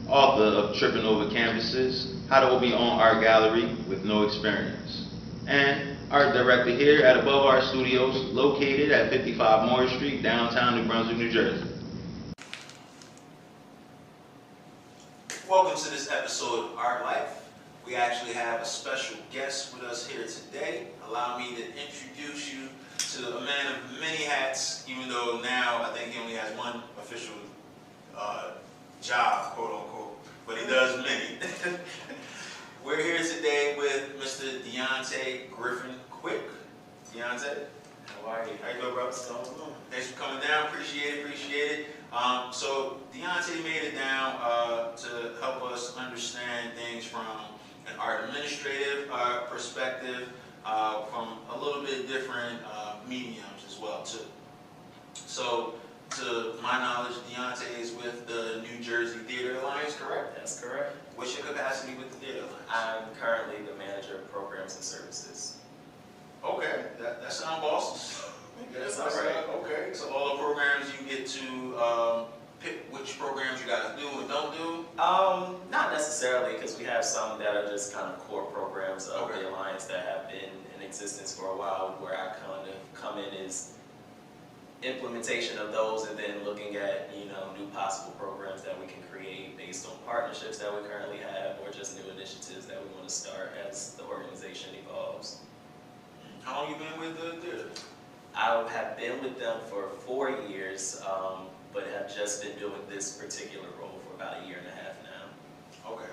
author of Tripping Over Canvases, How to Open Your Own Art Gallery with No Experience, and art director here at Above Art Studios, located at 55 Moore Street, downtown New Brunswick, New Jersey. Welcome to this episode of Art Life. We actually have a special guest with us here today. Allow me to introduce you to a man of many hats, even though now I think he only has one official job, quote unquote, but he does many. We're here today with Mr. Deonte Griffin-Quick. Deonte, how are you? How you doing, bro? Thanks for coming down. Appreciate it. So Deonte made it down to help us understand things from an art administrative perspective, from a little bit different mediums as well too. So, to my knowledge, Deonte is with the New Jersey Theater Alliance, correct? That's correct. What's your capacity with the Theater Alliance? I'm currently the manager of programs and services. Okay, that sounds awesome. That's all right. Okay, so all the programs you get to pick which programs you guys do and don't do? Not necessarily, because we have some that are just kind of core programs of Okay. the Alliance that have been in existence for a while, where I kind of come in as implementation of those and then looking at, new possible programs that we can create based on partnerships that we currently have or just new initiatives that we want to start as the organization evolves. How long you been with the theater? I have been with them for 4 years, but have just been doing this particular role for about 1.5 years now. Okay.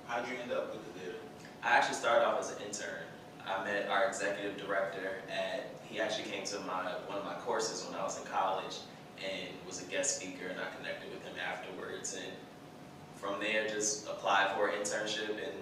How'd you end up with the theater? I actually started off as an intern. I met our executive director he actually came to one of my courses when I was in college and was a guest speaker, and I connected with him afterwards. And from there, just applied for an internship, and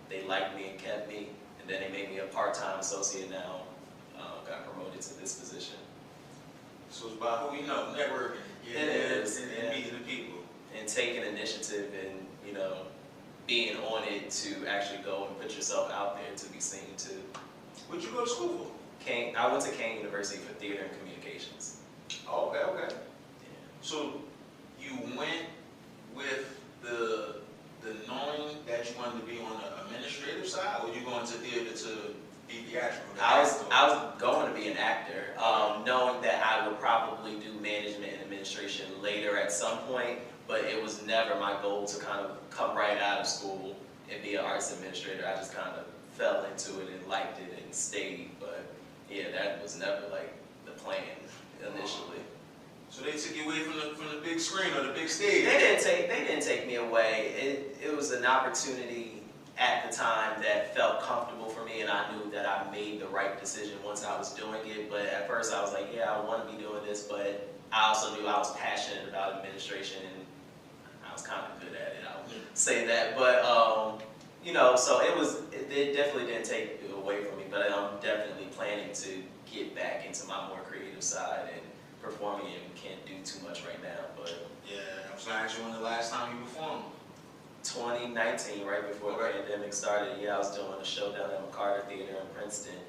they liked me and kept me. And then they made me a part-time associate now. Got promoted to this position. So it's about who you know, networking. It is, and meeting the people. And taking initiative and, being on it to actually go and put yourself out there to be seen too. What'd you go to school for? I went to Kane University for Theater and Communications. Oh, okay. Yeah. So you went with the knowing that you wanted to be on the administrative side, or you going to theater to be theatrical? I was going to be an actor, knowing that I would probably do management and administration later at some point, but it was never my goal to kind of come right out of school and be an arts administrator. I just kind of fell into it and liked it and stayed, but yeah, that was never like the plan initially. So they took you away from the big screen or the big stage? They didn't take me away. It was an opportunity at the time that felt comfortable for me, and I knew that I made the right decision once I was doing it. But at first I was like, yeah, I want to be doing this, but I also knew I was passionate about administration, and I was kind of good at it, I would say that. But, so it definitely didn't take it away from me, but I'm definitely planning to get back into my more creative side, and performing and can't do too much right now. But yeah, I was going to ask you when the last time you performed. 2019, right before the pandemic started, I was doing a show down at McCarter Theater in Princeton.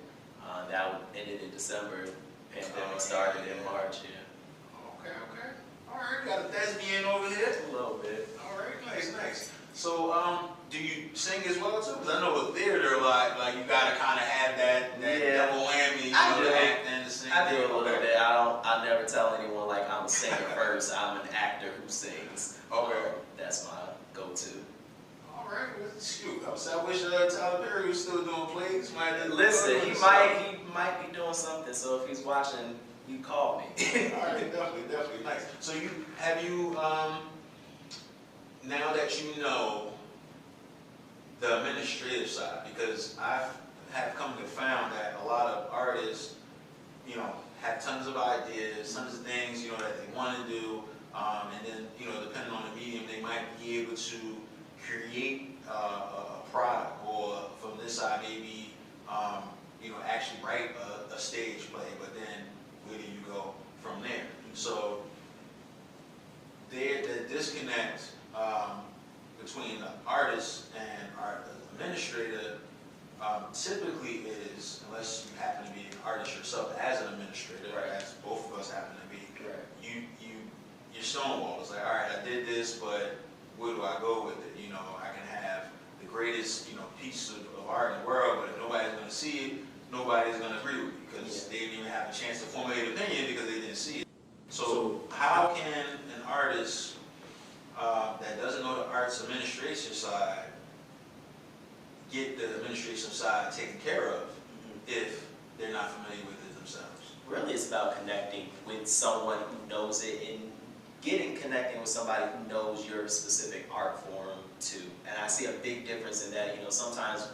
That ended in December. Pandemic started in March. Okay. All right, got a thespian over here. A little bit. All right, nice. So, do you sing as well too? Because I know with theater, like you gotta kind of have that double whammy. The act and the sing. I do a little bit. I never tell anyone like I'm a singer first. I'm an actor who sings. Okay. That's my go-to. All right, well, shoot. I wish Tyler Perry was still doing plays. Listen, he might be doing something. So if he's watching, you call me. All right, definitely nice. So have you now that you know the administrative side, because I have come to find that a lot of artists, have tons of ideas, tons of things, that they want to do, and then, depending on the medium, they might be able to create a product, or from this side, maybe, actually write a stage play, but then where do you go from there? So the disconnect between the artist and our administrator typically is, unless you happen to be an artist yourself as an administrator, as both of us happen to be, you're stonewalled. It's like, all right, I did this, but where do I go with it? You know, I can have the greatest, you know, piece of art in the world, but if nobody's going to see it, nobody's going to agree with me because they didn't even have a chance to formulate an opinion because they didn't see it. So how can an artist that doesn't know the arts administration side get the administration side taken care of if they're not familiar with it themselves? Really, it's about connecting with someone who knows it and connecting with somebody who knows your specific art form too. And I see a big difference in that. You know, sometimes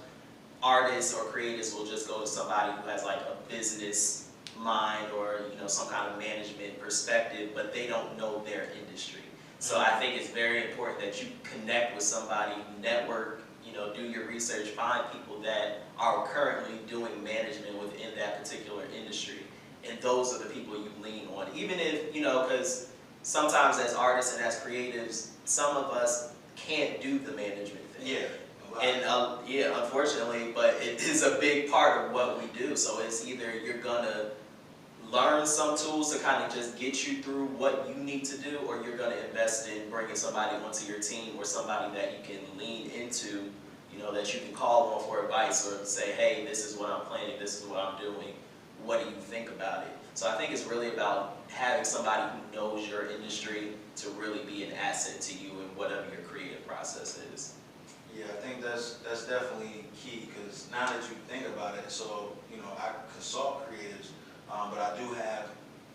artists or creators will just go to somebody who has like a business mind or, you know, some kind of management perspective, but they don't know their industry. So I think it's very important that you connect with somebody, network, you know, do your research, find people that are currently doing management within that particular industry. And those are the people you lean on. Even if, you know, because sometimes as artists and as creatives, some of us can't do the management thing. Yeah. And yeah, unfortunately, but it is a big part of what we do. So it's either you're gonna learn some tools to kind of just get you through what you need to do, or you're gonna invest in bringing somebody onto your team or somebody that you can lean into, you know, that you can call on for advice or say, hey, this is what I'm planning, this is what I'm doing. What do you think about it? So I think it's really about having somebody who knows your industry to really be an asset to you in whatever your creative process is. Yeah, I think that's definitely key because now that you think about it, so, you know, I consult creatives, but I do have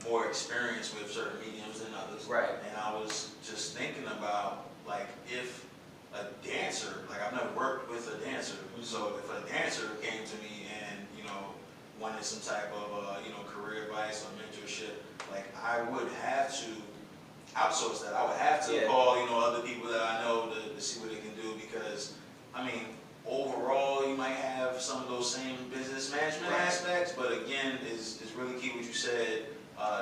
more experience with certain mediums than others. Right. And I was just thinking about, like, if a dancer, like I've never worked with a dancer, so if a dancer came to me and, you know, wanted some type of, you know, career advice or mentorship, like I would have to outsource that. I would have to call, you know, other people that I know to see what they can do because, I mean, overall you might have some of those same business management aspects, but again, it's really key what you said,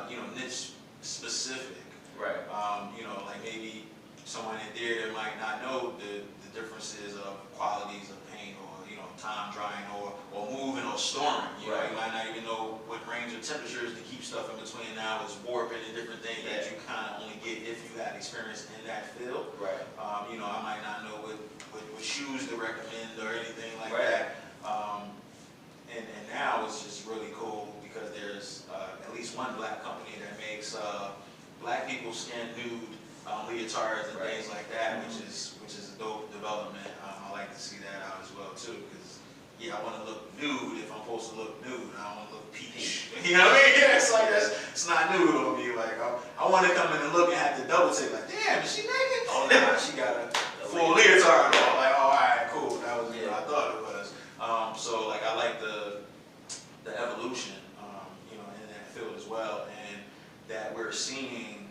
you know, niche specific. Right. You know, like maybe someone in theater might not know the differences of qualities of paint or, you know, time drying or moving or storing. You know, you might not even know what range of temperatures to keep stuff in between now is warping and different things that you kind of only get if you had experience in that field. Right. You know, I might not know what shoes to recommend or anything like that. And now it's just really cool because there's at least one black company that makes black people skin nude leotards and things like that, which is a dope development. I like to see that out as well too, because I want to look nude if I'm supposed to look nude. I don't want to look peach. You know what I mean? Yeah, it's like it's not nude on me. Like I want to come in and look and have to double take. Like, damn, is she naked? Oh nah, she got a full leotard on. Like, oh, all right, cool. That was what I thought it was. So like I like the evolution, you know, in that field as well, and that we're seeing.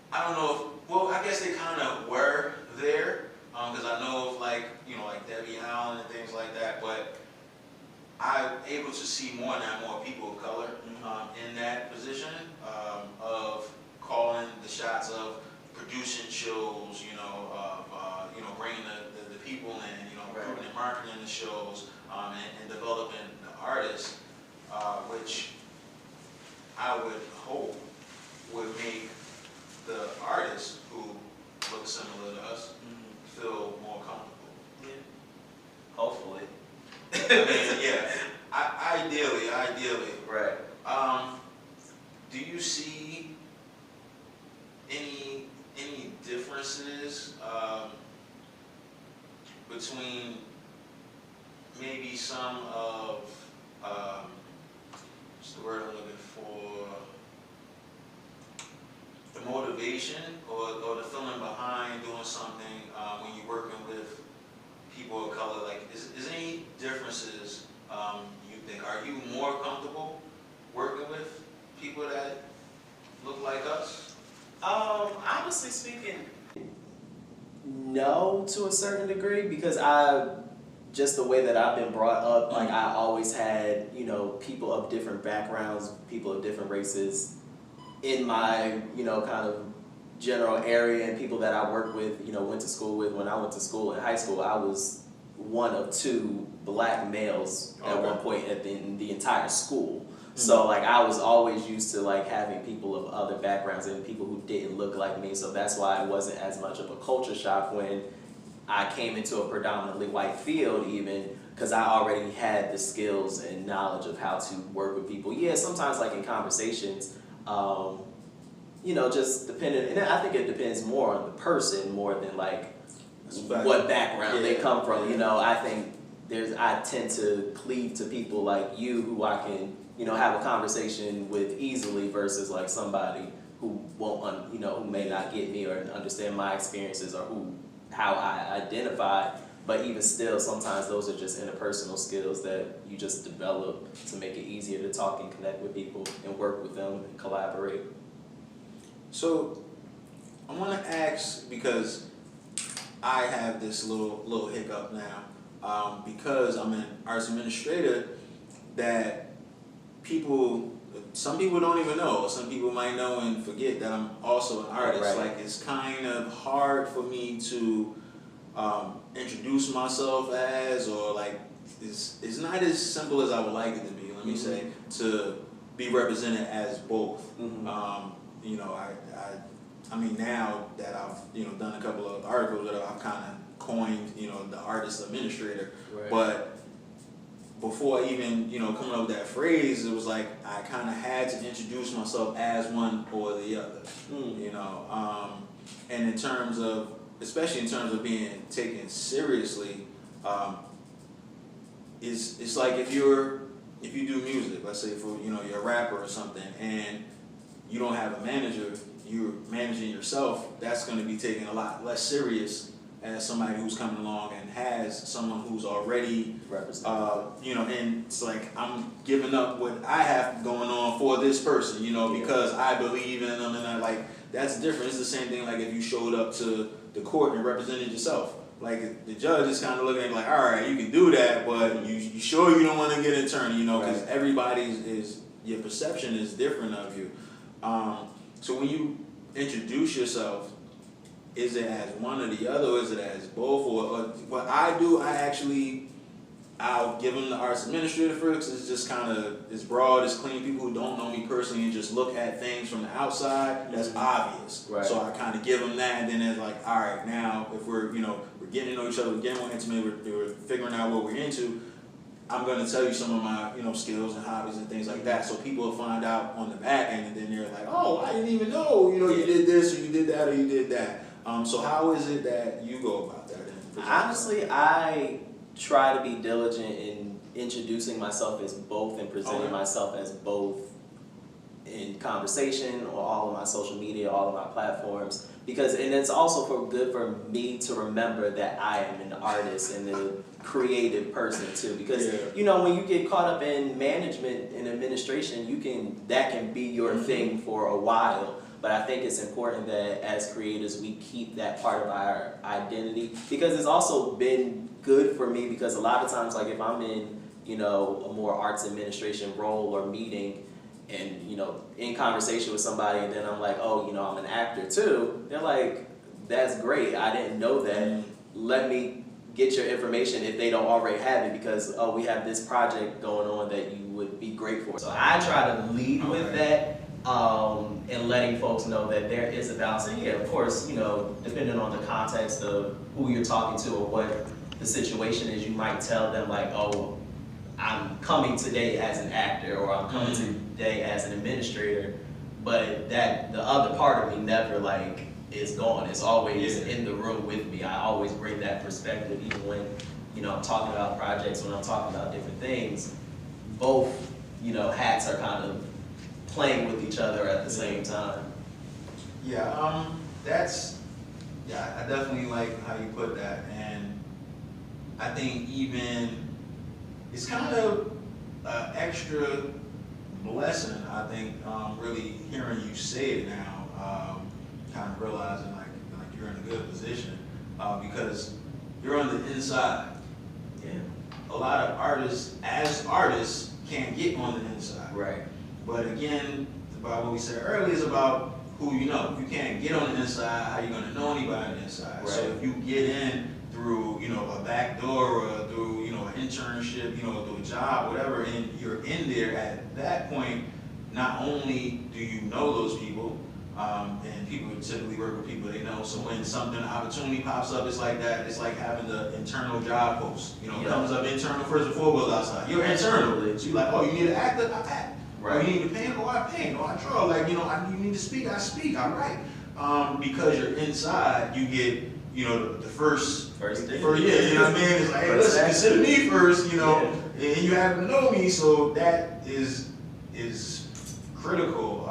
I don't know if, well, I guess they kind of were there, because I know of like, you know, like Debbie Allen and things like that, but I'm able to see more and more people of color in that position of calling the shots of producing shows, you know, of, you know, bringing the people in, you know, recruiting and marketing the shows, and developing the artists, which I would hope would make the artists who look similar to us feel more comfortable. Yeah. Hopefully. I mean, ideally. Right. Do you see any differences between maybe some of what's the word I'm looking for? The motivation or the feeling behind doing something when you're working with people of color? Like, is any differences you think? Are you more comfortable working with people that look like us? Honestly speaking, no, to a certain degree, because just the way that I've been brought up, like I always had, you know, people of different backgrounds, people of different races in my, you know, kind of general area, and people that I worked with, you know, went to school with. When I went to school in high school, I was one of two black males at Okay. one point in the entire school. So like I was always used to like having people of other backgrounds and people who didn't look like me. So that's why it wasn't as much of a culture shock when I came into a predominantly white field, even because I already had the skills and knowledge of how to work with people. Yeah, sometimes like in conversations, you know, just depending, and I think it depends more on the person more than like what background they come from. You know, I think I tend to cleave to people like you who I can, you know, have a conversation with easily versus like somebody who won't, you know, who may not get me or understand my experiences or how I identify. But even still, sometimes those are just interpersonal skills that you just develop to make it easier to talk and connect with people and work with them and collaborate. So I want to ask, because I have this little hiccup now, because I'm an arts administrator, that some people don't even know, or some people might know and forget that I'm also an artist. Right. Like, it's kind of hard for me to introduce myself as, or like, it's not as simple as I would like it to be, let me say, to be represented as both. You know, I mean, now that I've, you know, done a couple of articles that I've kind of coined, you know, the artist administrator. Right. But before even, you know, coming up with that phrase, it was like I kind of had to introduce myself as one or the other. You know, and in terms of, especially in terms of being taken seriously, it's like if you do music, let's say for, you know, you're a rapper or something, and you don't have a manager, you're managing yourself, that's going to be taken a lot less serious as somebody who's coming along and has someone who's already, you know, and it's like I'm giving up what I have going on for this person, you know, because I believe in them, and I like, that's different. It's the same thing like if you showed up to the court and represented yourself. Like, the judge is kind of looking at you like, all right, you can do that, but you sure you don't want to get an attorney, you know, because everybody's your perception is different of you. So when you introduce yourself, is it as one or the other, or is it as both? Or what I do, I'll give them the arts administrator first. It's just kind of, it's broad, it's clean. People who don't know me personally and just look at things from the outside, that's obvious. Right. So I kind of give them that, and then it's like, all right, now if we're, you know, we're getting to know each other, we're getting more intimate, we're figuring out what we're into, I'm going to tell you some of my, you know, skills and hobbies and things like that. So people will find out on the back end, and then they're like, oh, I didn't even know, you know, you did this, or you did that, or you did that. So how is it that you go about that? Honestly, I try to be diligent in introducing myself as both and presenting myself as both in conversation or all of my social media, all of my platforms. Because, and it's also good for me to remember that I am an artist and a creative person too. Because, you know, when you get caught up in management and administration, that can be your thing for a while. But I think it's important that as creators, we keep that part of our identity, because it's also been good for me, because a lot of times, like if I'm in, you know, a more arts administration role or meeting, and, you know, in conversation with somebody, and then I'm like, oh, you know, I'm an actor too, they're like, that's great, I didn't know that, let me get your information if they don't already have it, because, oh, we have this project going on that you would be great for. So I try to lead with that, and letting folks know that there is a balance. And yeah, of course, you know, depending on the context of who you're talking to or what the situation is, you might tell them like, oh, I'm coming today as an actor, or I'm coming today as an administrator, but that the other part of me never like is gone. It's always in the room with me. I always bring that perspective, even when, you know, I'm talking about projects, when I'm talking about different things. Both, you know, hats are kind of playing with each other at the same time. Yeah, I definitely like how you put that, and I think even it's kind of an extra blessing, I think, really hearing you say it now, kind of realizing like you're in a good position, because you're on the inside. Yeah. A lot of artists, as artists, can't get on the inside. Right. But again, about what we said earlier, is about who you know. If you can't get on the inside, how you gonna know anybody on the inside? Right. So if you get in through, you know, a back door, or through, you know, a internship, you know, do a job, whatever, and you're in there at that point, not only do you know those people, and people typically work with people they know, so when something, opportunity pops up, it's like that, it's like having the internal job post, you know, it comes up internal first and foremost outside. You're internal, so you're like, oh, you need an actor, I act. Right. Oh, you need to paint, oh, I paint, oh, I draw, like, you know, you need to speak, I speak, I write. Because you're inside, you get, you know, the first thing. Yeah, you know what I mean? It's like, hey, listen, consider me first, you know, and you happen to know me, so that is critical.